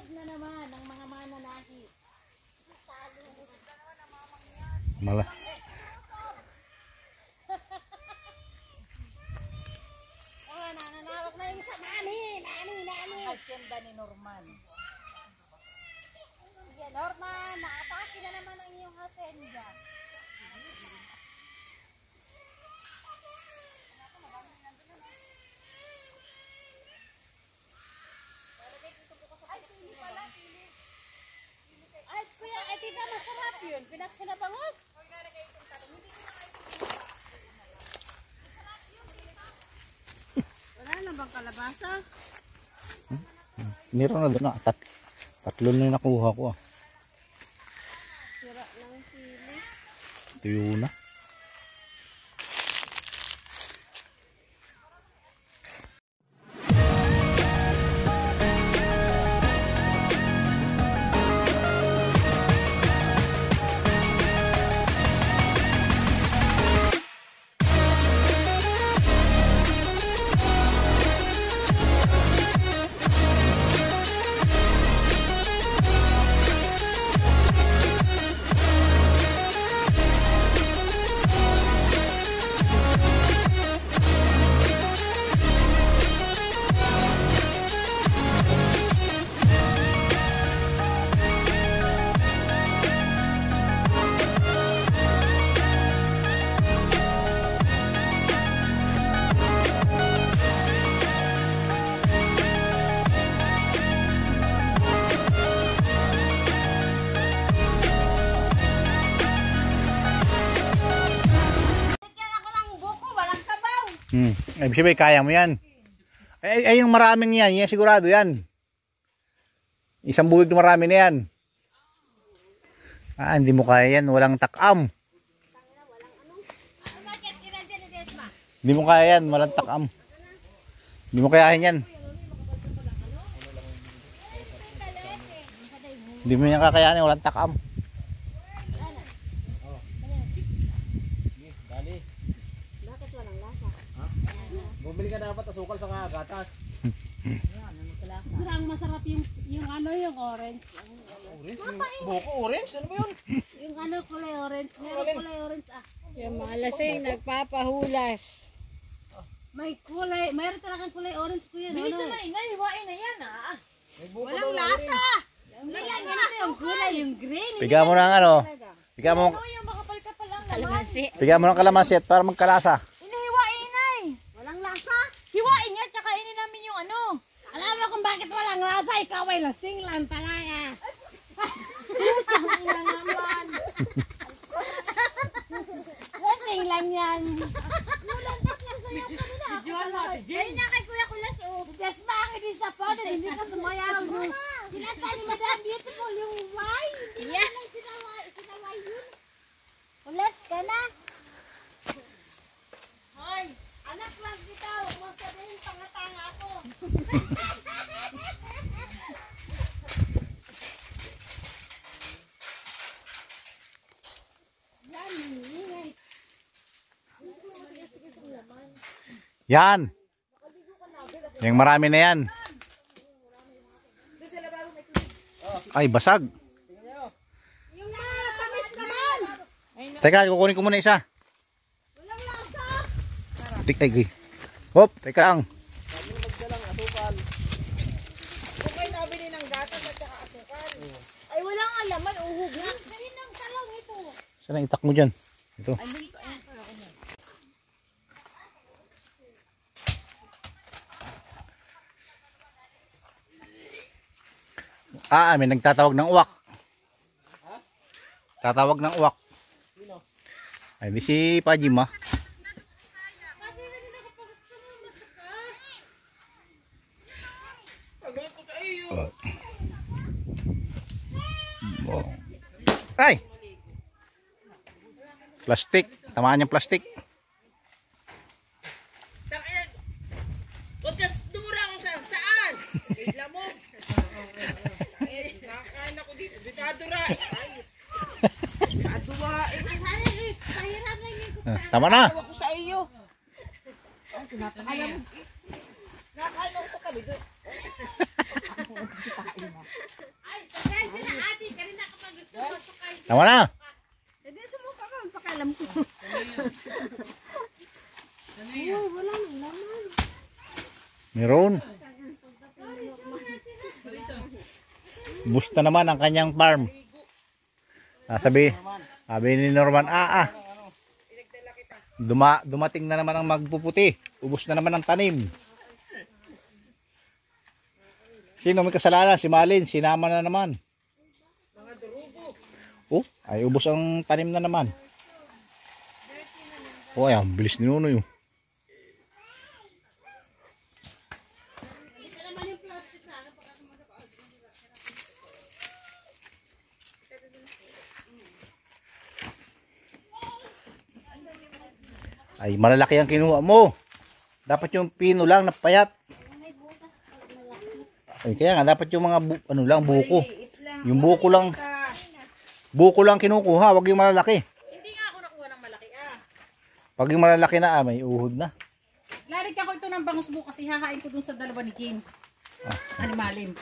Busog na naman ang mga mananahi. Mala. Oh, nananawag na yung isa. Nani. Hasyenda ni Norman. Sige, Norman, naatake na naman ang iyong hasyenda. Ay, kuya, tita, masarap yun. Pinaksyon na bangos. Wala na bang kalabasa? Meron na doon na. Tatlo na yung nakuha ko ah. Sira ng sili. Tuyo na. Ibig sabihin, kaya mo yan. Ay, yung maraming yan, yan sigurado yan. Isang buwig na marami na yan. Ah, hindi mo kaya yan, walang takam. Hindi mo kaya yan, walang takam. Hindi mo kayahin yan. Hindi mo yan kakayanin, walang takam. Bumili ka dapat asukal sa gatas. Siguro ang masarap yung ano, yung orange. Orange? Buko orange? Ano ba yun? Yung ano, kulay orange. Meron kulay orange ah. Yung malasing nagpapahulas. May kulay, mayroon talagang kulay orange ko yan. Bilis Ano? na ingay, hiwain na yan ah. Walang lasa! Ganyan yung kulay, yung green. Piga mo ng ano, piga mo, Ano yung makapal-kapal ang laman? Kalamansi. piga mo ng kalamansi at para magkalasa. Inahiwain ay. Walang lasa? Hiwain nga, tsaka kainin namin yung ano. Alam mo kung bakit walang lasa? Ikaw ay lasing lang talaga. Ilang naman. Lasing lang yan. Ayun na kay Kuya Kulas oh. Just bakit disappointed? Hindi ka sumayaw. Pinata ni Madam Beautiful yung wine. Hindi Yeah. lang sinaway yun. Kulas ka na. Hoy, anak lang kita. Huwag mo sabihin tanga-tanga ako. Yan, ingay. Yan. Yung marami na yan. Ay, basag. Yung tamis naman. Teka, kukunin ko muna isa. Walang lasa. Ay. Hop, teka lang. Okay, nabili ng gatas at saka asukal. Ay, walang alaman, uhog na. Kaninang talong ito. Saan ang itak mo dyan? Ito. Ah, may nagtatawag ng uwak. Tatawag ng uwak. Ay, di si Pajima. Ay! Plastik. Tamaan niyang plastik. Podcast dumura kung saan. Bigla mo. Nakakain ako dito. Ditadura. Ditadura. Pahirap na yun. Tama na. Tawag ko sa iyo. Nakakain ako sa tabi doon. Tama na. Hindi, sumuka ka. Pakialam ko. Oh, wala nang laman. Meron. Busta naman ang kanyang farm. Sabi ni Norman, dumating na naman ang magpuputi. Ubos na naman ang tanim. Sino may kasalanan? Si Malin, sinama na naman. Oh, ay ubos ang tanim na naman. Oh, ay, ang bilis ni Nunoy. Ay, malalaki ang kinuha mo. Dapat yung pino lang na payat. Ay, kaya nga dapat yung mga buko. Yung buko lang kinukuha, wag yung malalaki. Hindi nga ako nakuha ng malaki Pag yung malalaki na, may uhod na. Lalagyan ko ito ng bangus bukas. Ihahain ko dun sa dalawa ni Jane. Animalim.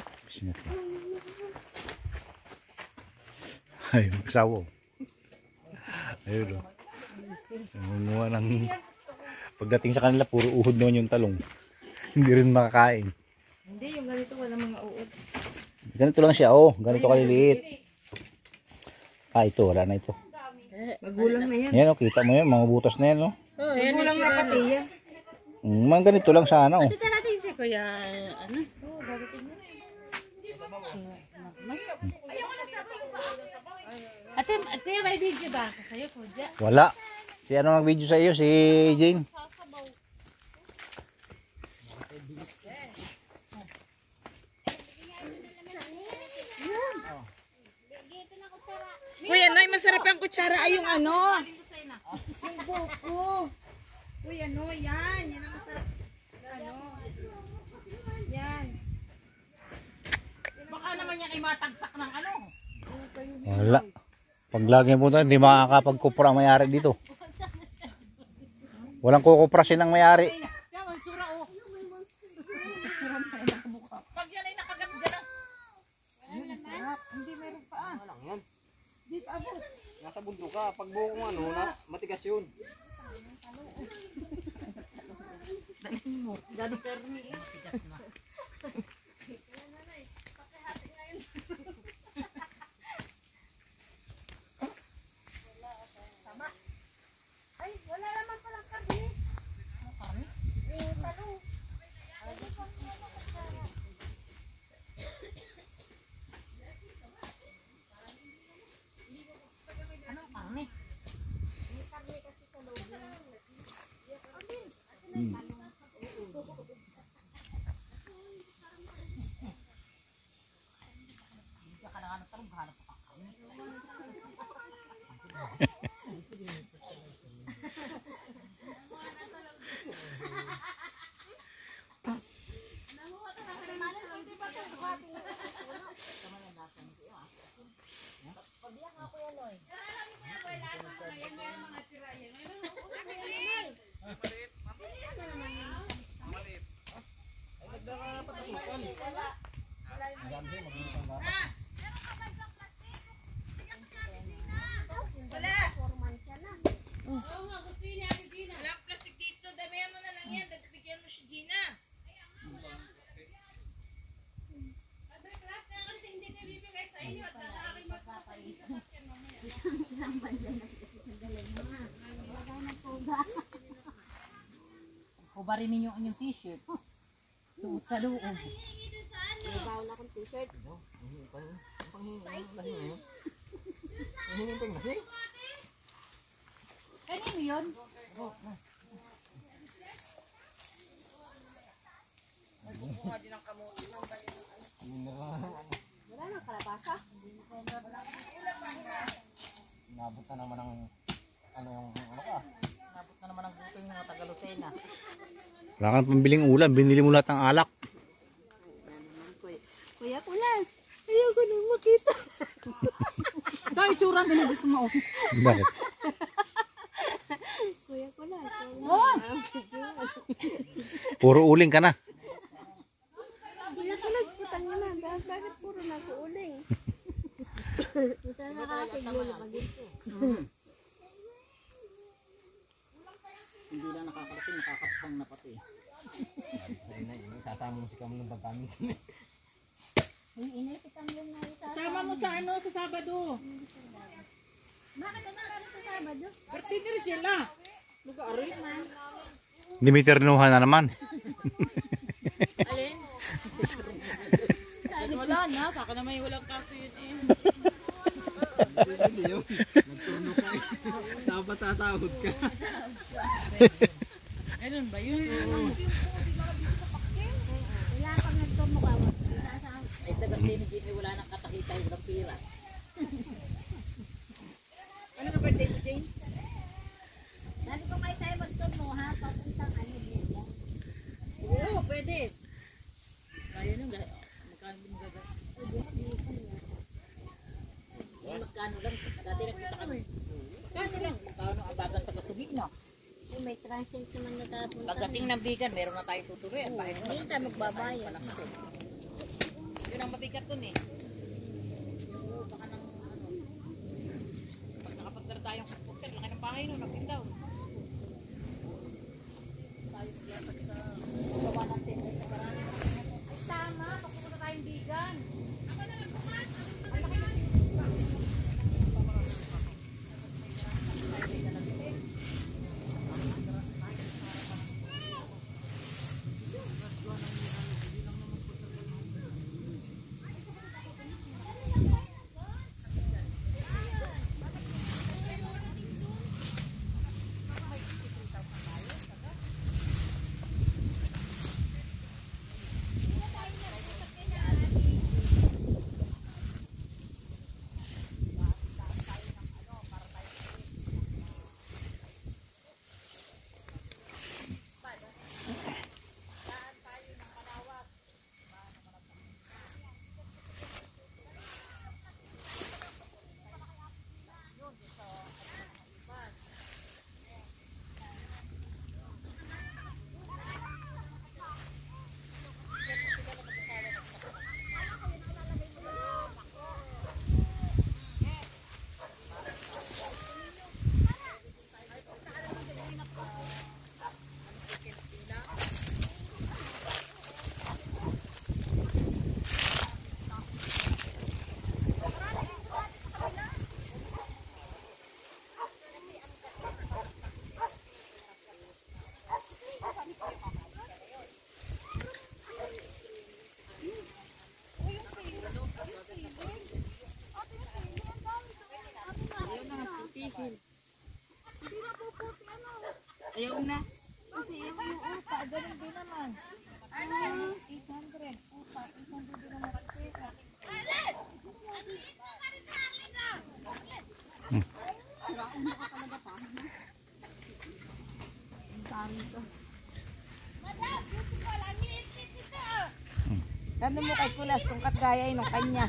Ay, magkasawa. Ayun o. Nangunguha ng... Pagdating sa kanila, puro uhod naman yung talong. Hindi rin makakain. Hindi, yung ganito wala mga uod. Ganito lang siya, oh. Ganito kaliliit. Ito, wala na ito. Magulang na yan. Yan, oh. Kita mo yan, mga butas na yan, oh. Magulang na pati yan. Mga ganito lang sana, oh. Dito natin si Kuya, ano? Ate, may video ba ako sa'yo, Kuya? Wala. Si ano nag-video sa iyo? Si Jane? Kuya, Noy, masarap yung kutsara ay yung ano. Yung buko. Kuya, Noy, yan. Yan ang masarap. Ano? Yan. Baka naman yan ay matagsak ng ano. Wala. Pag lagi mo ito, hindi makakapagkupra ang mayari dito. Walang kukuprasin ang mayari. Yan, ang tsura, oh. Pag yan ay nakaganda. Hindi meron pa, Wala lang yan. Di pa abot. Nasa bundok ka. Pag buo kong ano, matigas yun. Dalhin mo. Dali permi. Tigas na. Ay, wala naman palang karne. Ano kami? Talong. Anong kami? Walang plastic dito. Damihan mo na lang yan. Dagbigyan mo si Gina. Hubarin ninyo ang inyong t-shirt. Suot sa loob. Bawa na akong t-shirt. Hihingin kasi. Kanino yun? Wala nang kalabasa. Nabot na naman ang ano yung ano ka. Nabot na naman ang buto yung mga Tagalocena. Wala kang pambiling ulam. Binili mo lahat ng alak. Kuya Kulas, ayoko nang makita. Ito ay tsura din gusto mo. Bakit? Kuya Kulas. Puro uling ka na. Kuya Kulas, putang na. Bakit puro nag-uuling? Sana kasi lulupagin ko. Hindi lang nakakarating, nakakapang na pati. Ayun na yun, sasama mo si Kamlo ng pagkaminsan eh. Yung inipitan yung naisasama. Sama mo sa ano, sa Sabado. Bakit naman ano sa Sabado? Birthday ni Rizela. Mag-aaral na. Hindi may ternuhan na naman. Alin? Wala na, saka naman walang kaso yun eh. Hindi yun, nagturno ka eh. Dapat sasahod ka. Ganun ba yun? Wala pang nagturno ka. Isasama. Ay, sa birthday ni Jimmy, wala nang katakitay, walang pira. Ano ka birthday mo, Jane? Dati ko kayo tayo magturno ha. Papuntang ano dito. Oo, pwede. Kaya nung magkano mo gaga? Magkano lang, dati nagpunta kami. Magkano lang, magkano abagan pagkatubig na. May transit naman natapunta. Pagdating ng bigan, meron na tayong tutuloy. Hindi tayo magbabayad. Yun ang mabigat dun eh. Oo, baka nang ano. Pag nakapagdara tayong computer, laki ng bahay nun, napin daw. Tayo kaya pag sa gawa ng tenda sa barangay. Tama, papunta tayong bigan. Ako na lang bukas. Ayaw na. Kasi yung upa, ganun din naman. 800. Upa, 800 din naman kasi. Tanong mo kay Kulas kung katgaya nung kanya.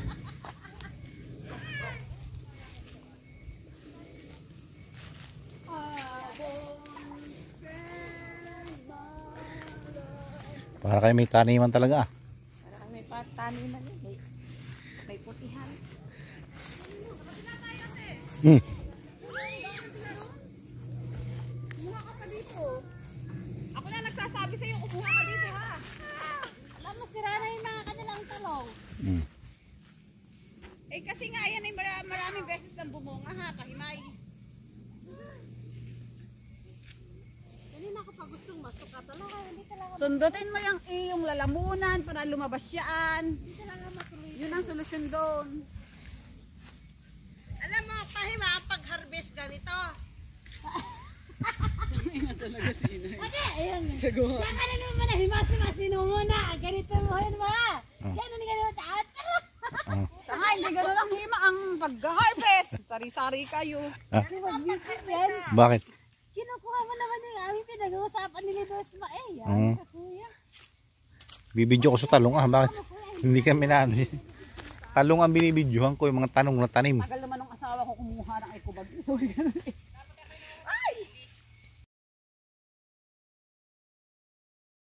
Para kayo may taniman talaga ah. Para may pataniman yun. May putihan. Hmm. Kumuha ka pa dito. Ako na nagsasabi sa'yo, kumuha ka dito ha. Alam mo, sira na yung mga kanilang talong. Hmm. Eh kasi nga yan ay maraming beses nang bumunga ha, kahimay. Ganun ako pag gustong masuka talaga. Hindi talaga Sundutin mo yung lalamunan para lumabas yan. Hindi talaga matuloy. Yun ang solusyon doon. Alam mo, pahima ang pag-harvest ganito. Ano? Ayan. Sago. Yan ka na naman na himasi-masino muna. Ganito mo yun mga. Yan ang ganito taat. Saka hindi gano'n ang hima ang pag-harvest. Sari-sari kayo. Mag-video yan. Bakit? Kinukuha mo naman yung aming pinag-uusapan nila doon sa Yan, Mm. kuya. Bibidyo ko sa talong ah. Bakit? Hindi kami na ano eh. Talong ang binibidyohan ko yung mga tanong na tanim. Tagal naman ng asawa ko kumuha ng ikubag. Sorry, gano'n eh.